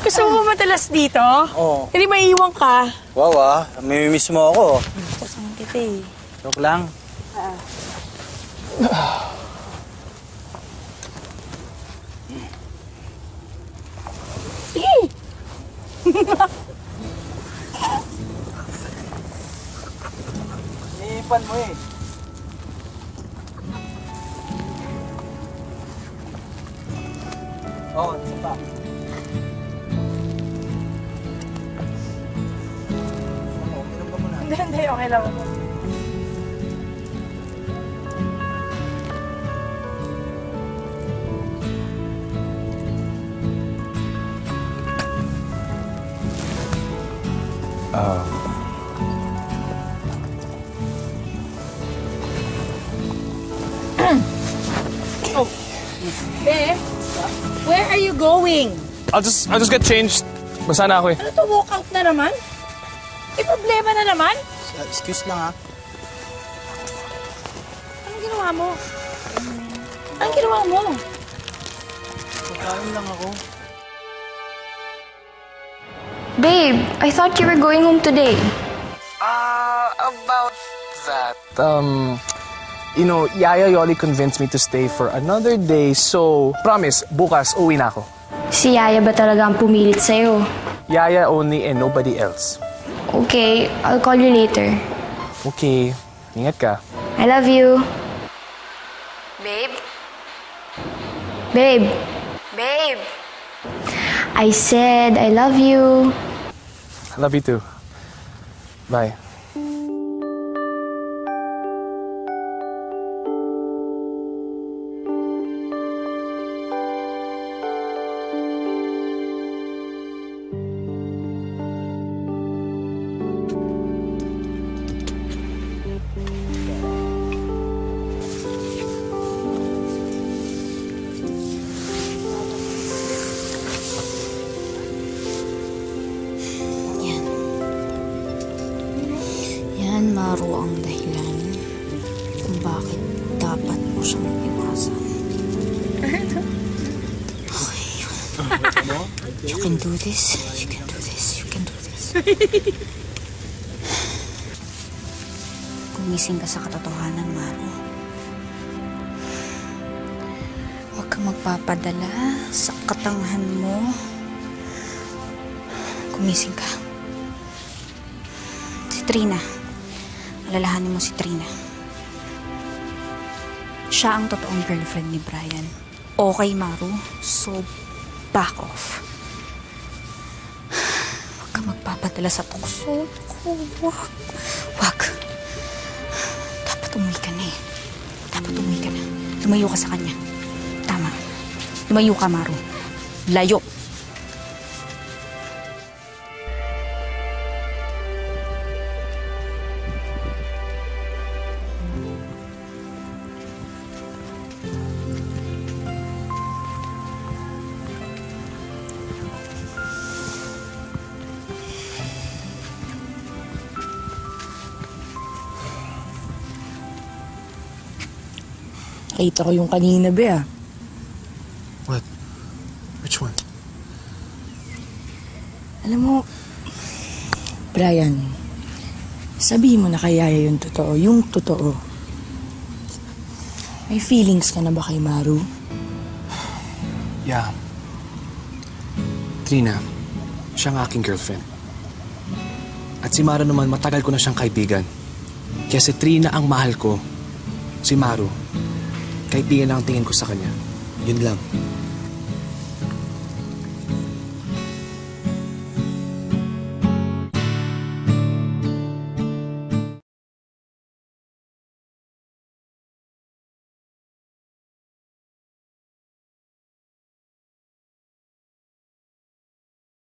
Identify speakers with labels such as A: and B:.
A: Gusto mo ba madalas dito?
B: Oo.
A: Hindi maiiwan ka.
B: Wow, mamimiss mo ako.
A: Kasama kita eh.
B: Joke lang. Iipan mo eh. Oo, isa pa. Uminom ka muna.
A: Hindi, okay lang ako. Be, where are you going?
C: I'll just get changed. Basta na ako eh.
A: Ano to, walkout na naman? May problema na naman?
B: Excuse lang ha.
A: Anong ginawa mo? Anong ginawa mo?
B: Kakain lang ako.
D: Babe, I thought you were going home today.
C: About that. You know, Yaya Yoli convinced me to stay for another day, so promise, bukas uwi na ako.
D: Si Yaya ba talaga ang pumilit sa'yo?
C: Yaya only and nobody else.
D: Okay, I'll call you later.
C: Okay, ingat ka.
D: I love you. Babe? Babe? Babe? I said I love you.
C: I love you too. Bye.
E: Yan, Maru, ang dahilan kung bakit dapat mo siyang iwasan. Okay. You can do this. You can do this. You can do this. Gumising ka sa katotohanan, Maru. Huwag kang magpapadala sa katangahan mo. Gumising ka. Si Trina. Alalahanin mo si Trina. Siya ang totoong girlfriend ni Brian. Okay, Maru. So, back off. Huwag ka magpapadala sa tukso ko. Wag. Dapat umuwi ka na eh. Dapat umuwi ka na. Lumayo ka sa kanya. Tama. Lumayo ka, Maru. Layo.
A: Nakita ko yung kanina, Be, ah.
C: What? Which one?
A: Alam mo, Brian, sabihin mo na kay Yaya yung totoo. Yung totoo. May feelings ka na ba kay Maru?
C: Yeah. Trina, siya ang aking girlfriend. At si Maru naman, matagal ko na siyang kaibigan. Kaya si Trina ang mahal ko. Si Maru, kaibigan lang ang tingin ko sa kanya. Yun lang.